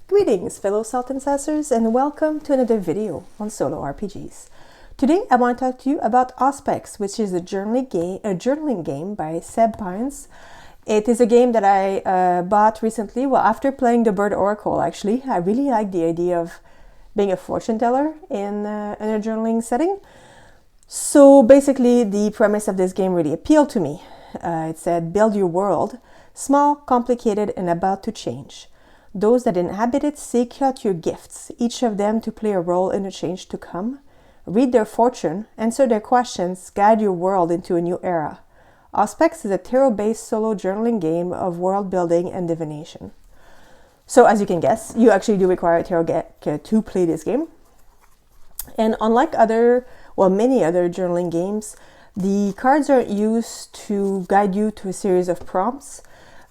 Greetings, fellow Salt Ancestors, and welcome to another video on solo RPGs. Today, I want to talk to you about Auspex, which is a journaling game by Seb Pines. It is a game that I bought recently, well, after playing the Bird Oracle, actually. I really like the idea of being a fortune teller in a journaling setting. So basically, the premise of this game really appealed to me. It said, build your world, small, complicated, and about to change. Those that inhabit it seek out your gifts, each of them to play a role in the change to come. Read their fortune, answer their questions, guide your world into a new era. Auspex is a tarot-based solo journaling game of world building and divination. So as you can guess, you actually do require a tarot deck to play this game. And unlike many other journaling games, the cards aren't used to guide you to a series of prompts.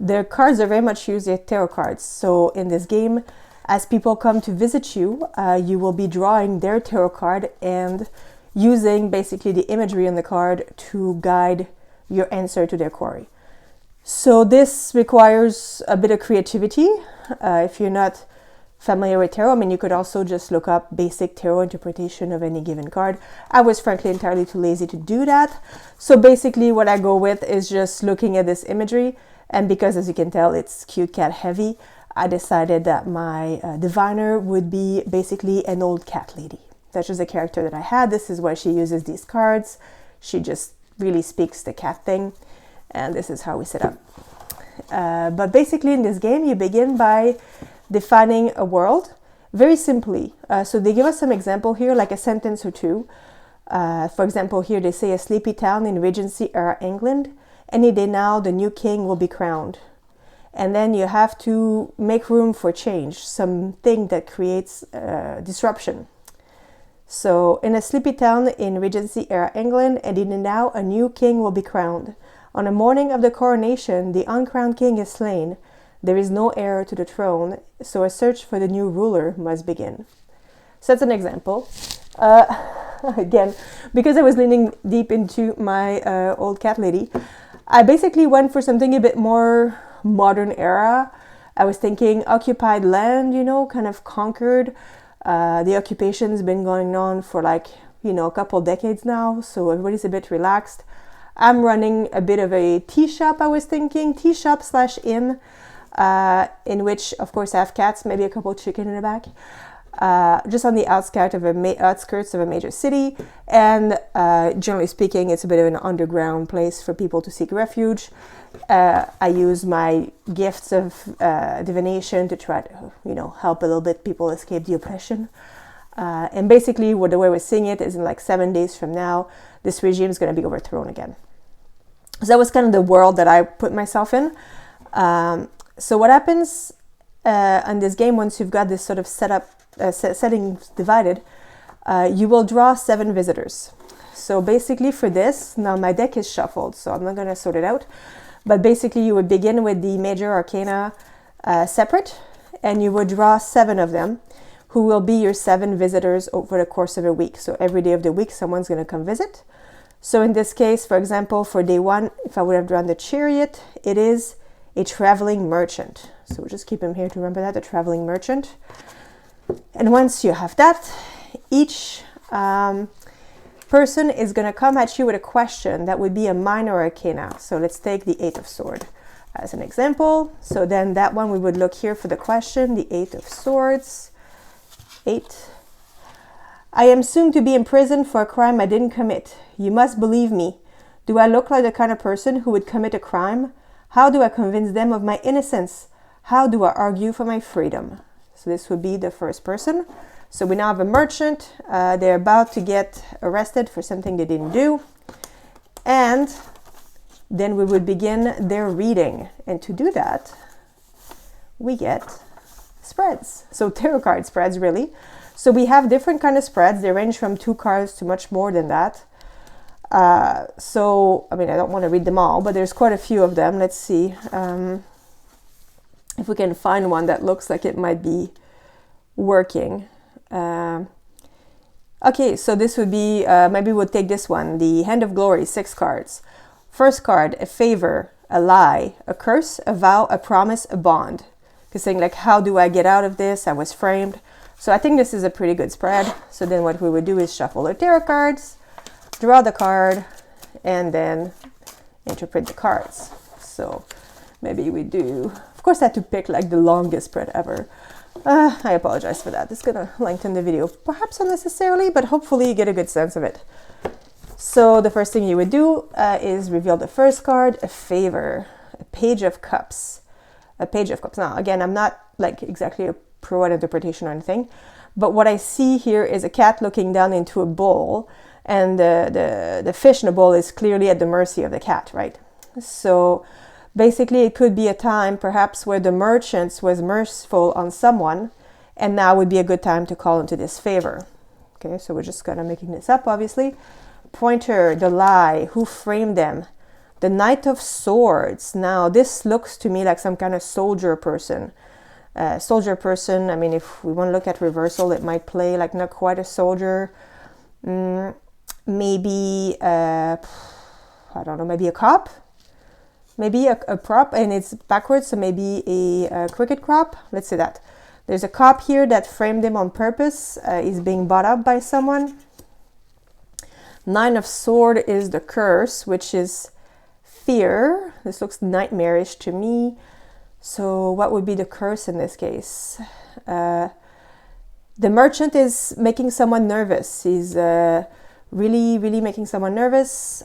The cards are very much used as tarot cards. So in this game, as people come to visit you, you will be drawing their tarot card and using basically the imagery on the card to guide your answer to their query. So this requires a bit of creativity. If you're not familiar with tarot, you could also just look up basic tarot interpretation of any given card. I was frankly entirely too lazy to do that. So basically what I go with is just looking at this imagery. And because, as you can tell, it's cute cat heavy, I decided that my diviner would be basically an old cat lady. That's just a character that I had. This is why she uses these cards. She just really speaks the cat thing. And this is how we set up. But basically in this game, you begin by defining a world very simply. So they give us some example here, like a sentence or two. For example, here they say a sleepy town in Regency era England. Any day now, the new king will be crowned. And then you have to make room for change, something that creates disruption. So, in a sleepy town in Regency era England, any day now, a new king will be crowned. On the morning of the coronation, the uncrowned king is slain. There is no heir to the throne, so a search for the new ruler must begin. So that's an example. Again, because I was leaning deep into my old cat lady, I basically went for something a bit more modern era. I was thinking occupied land, kind of conquered. The occupation's been going on for a couple decades now, so everybody's a bit relaxed. I'm running a bit of a tea shop, I was thinking, tea shop / inn, in which, of course, I have cats, maybe a couple chicken in the back. Just on the outskirts of a major city, and generally speaking, it's a bit of an underground place for people to seek refuge. I use my gifts of divination to try to, help a little bit people escape the oppression. And basically, the way we're seeing it is in 7 days from now, this regime is going to be overthrown again. So that was kind of the world that I put myself in. So what happens in this game, once you've got this sort of settings divided, you will draw 7 visitors. So basically for this, now my deck is shuffled, so I'm not going to sort it out. But basically you would begin with the major arcana separate, and you would draw 7 of them, who will be your 7 visitors over the course of a week. So every day of the week, someone's going to come visit. So in this case, for example, for day 1, if I would have drawn the chariot, it is a traveling merchant. So we'll just keep him here to remember that, the traveling merchant. And once you have that, each person is going to come at you with a question that would be a minor arcana. So let's take the 8 of Swords as an example. So then that one we would look here for the question, the 8 of Swords. 8. I am soon to be imprisoned for a crime I didn't commit. You must believe me. Do I look like the kind of person who would commit a crime? How do I convince them of my innocence? How do I argue for my freedom? So this would be the first person. So we now have a merchant. They're about to get arrested for something they didn't do. And then we would begin their reading. And to do that, we get spreads. So tarot card spreads, really. So we have different kind of spreads. They range from 2 cards to much more than that. I don't want to read them all, but there's quite a few of them. Let's see if we can find one that looks like it might be working. Okay, so this would be, maybe we'll take this one, the Hand of Glory, 6 cards. First card, a favor, a lie, a curse, a vow, a promise, a bond. Because saying like, how do I get out of this? I was framed. So I think this is a pretty good spread. So then what we would do is shuffle the tarot cards, draw the card, and then interpret the cards. So maybe we do, of course I had to pick like the longest spread ever. I apologize for that. It's gonna lengthen the video, perhaps unnecessarily, but hopefully you get a good sense of it. So the first thing you would do is reveal the first card, a favor, a page of cups. A page of cups. Now, again, I'm not like exactly a pro at interpretation or anything, but what I see here is a cat looking down into a bowl, and the fish in the bowl is clearly at the mercy of the cat, right? So basically it could be a time perhaps where the merchant was merciful on someone, and now would be a good time to call into this favor. Okay, so we're just kind of making this up, obviously. Pointer, the lie, who framed them? The Knight of Swords. Now this looks to me like some kind of soldier person. I mean, if we want to look at reversal, it might play like not quite a soldier. Maybe, I don't know, maybe a cop? Maybe a prop, and it's backwards, so maybe a cricket crop. Let's say that. There's a cop here that framed him on purpose. He's being bought up by someone. Nine of Sword is the curse, which is fear. This looks nightmarish to me. So what would be the curse in this case? The merchant is making someone nervous. He's really, really making someone nervous.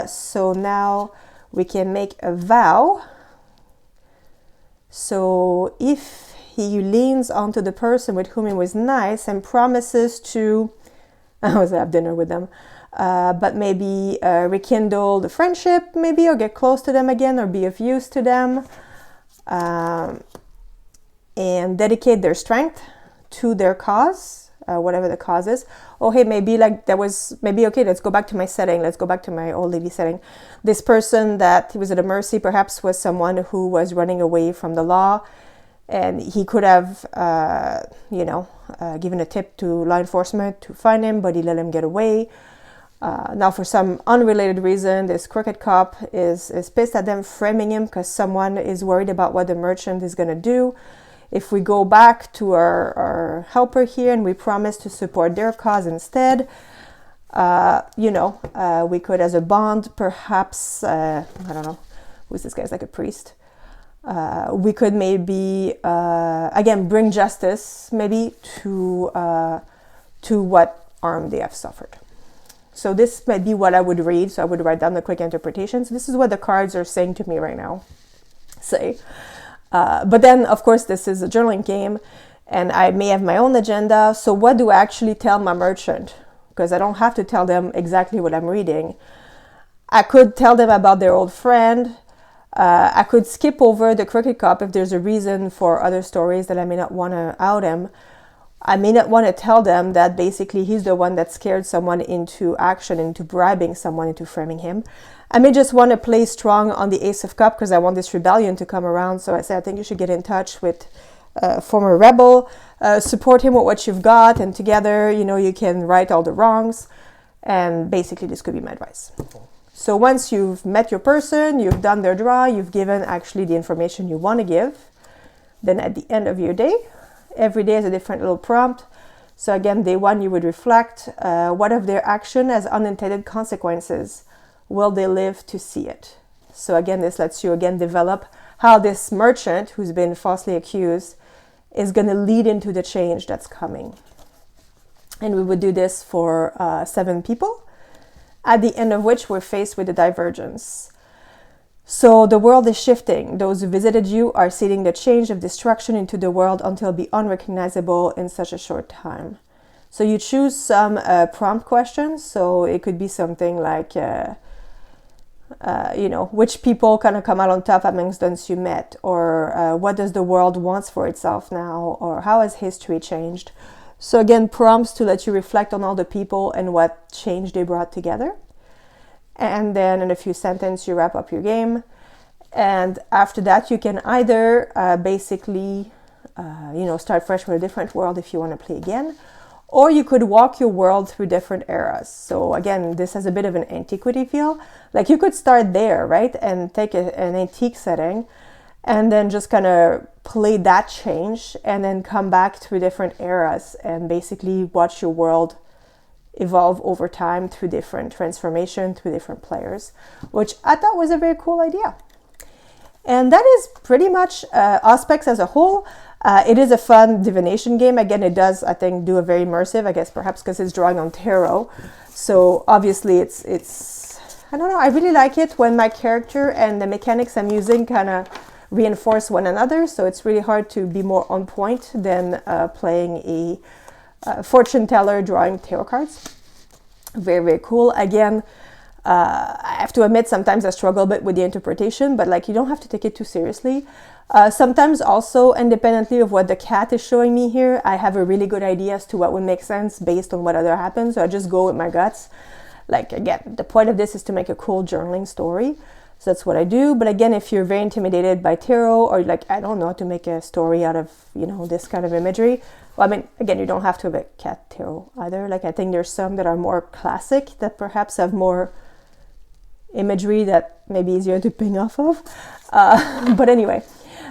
So now we can make a vow. So if he leans onto the person with whom he was nice and promises to, I was have dinner with them, but maybe rekindle the friendship, maybe, or get close to them again, or be of use to them, and dedicate their strength to their cause, whatever the cause is. Oh, hey, maybe like that was, maybe, okay, let's go back to my setting. Let's go back to my old lady setting. This person that he was at a mercy perhaps was someone who was running away from the law, and he could have, given a tip to law enforcement to find him, but he let him get away. Now, for some unrelated reason, this crooked cop is pissed at them, framing him because someone is worried about what the merchant is going to do. If we go back to our helper here and we promise to support their cause instead, we could, as a bond, perhaps, I don't know, who's this guy? It's like a priest. We could maybe, again, bring justice maybe to what harm they have suffered. So this might be what I would read. So I would write down the quick interpretations. This is what the cards are saying to me right now. But then, of course, this is a journaling game, and I may have my own agenda. So what do I actually tell my merchant? Because I don't have to tell them exactly what I'm reading. I could tell them about their old friend. I could skip over the crooked cop if there's a reason for other stories that I may not want to out him. I may not want to tell them that basically he's the one that scared someone into action, into bribing someone, into framing him. I may just want to play strong on the Ace of Cups because I want this rebellion to come around. So I say, I think you should get in touch with a former rebel, support him with what you've got, and together, you can right all the wrongs. And basically, this could be my advice. So once you've met your person, you've done their draw, you've given actually the information you want to give, then at the end of your day, every day is a different little prompt. So again, day one, you would reflect, what of their action has unintended consequences? Will they live to see it? So again, this lets you again develop how this merchant who's been falsely accused is going to lead into the change that's coming. And we would do this for 7 people, at the end of which we're faced with a divergence. So the world is shifting. Those who visited you are seeing the change of destruction into the world until it be unrecognizable in such a short time. So you choose some prompt questions. So it could be something like, which people kind of come out on top amongst those you met, or what does the world want for itself now, or how has history changed? So again, prompts to let you reflect on all the people and what change they brought together. And then in a few sentences, you wrap up your game. And after that, you can either start fresh with a different world if you want to play again, or you could walk your world through different eras. So again, this has a bit of an antiquity feel. Like you could start there, right? And take an antique setting and then just kind of play that change and then come back through different eras and basically watch your world evolve over time through different transformation, through different players, which I thought was a very cool idea. And that is pretty much Auspex as a whole. It is a fun divination game. Again, it does, I think, do a very immersive, I guess perhaps because it's drawing on tarot. So obviously it's I don't know, I really like it when my character and the mechanics I'm using kind of reinforce one another. So it's really hard to be more on point than playing a fortune teller drawing tarot cards. Very, very cool. Again, I have to admit sometimes I struggle a bit with the interpretation, but like you don't have to take it too seriously. Sometimes also, independently of what the cat is showing me here, I have a really good idea as to what would make sense based on what other happens. So I just go with my guts. Like again, the point of this is to make a cool journaling story. So that's what I do. But again, if you're very intimidated by tarot, or like, I don't know, to make a story out of, you know, this kind of imagery. Well, I mean, again, you don't have to have a cat tarot either. Like I think there's some that are more classic that perhaps have more imagery that may be easier to ping off of. But anyway,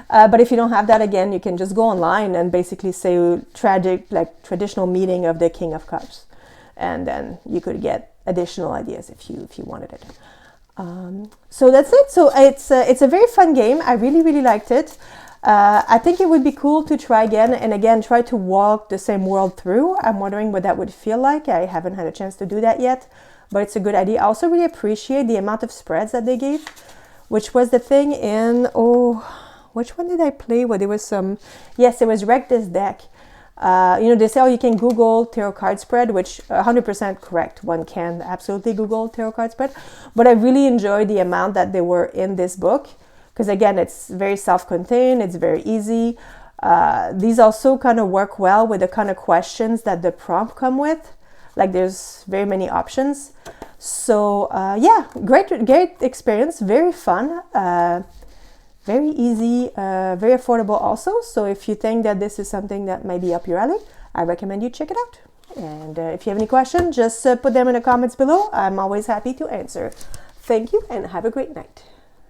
but if you don't have that, again, you can just go online and basically say traditional meeting of the King of Cups. And then you could get additional ideas if you wanted it. So that's it. So it's a very fun game. I really, really liked it. I think it would be cool to try again and again, try to walk the same world through. I'm wondering what that would feel like. I haven't had a chance to do that yet, but it's a good idea. I also really appreciate the amount of spreads that they gave, which was the thing in, which one did I play? Well, there was some, yes, it was Wreck This Deck. You know, they say, you can Google tarot card spread, which 100% correct. One can absolutely Google tarot card spread. But I really enjoyed the amount that they were in this book. Because again, it's very self-contained. It's very easy. These also kind of work well with the kind of questions that the prompt come with. Like there's very many options. So yeah, great experience. Very fun. Very easy, very affordable also. So if you think that this is something that might be up your alley, I recommend you check it out. And if you have any questions, just put them in the comments below. I'm always happy to answer. Thank you and have a great night.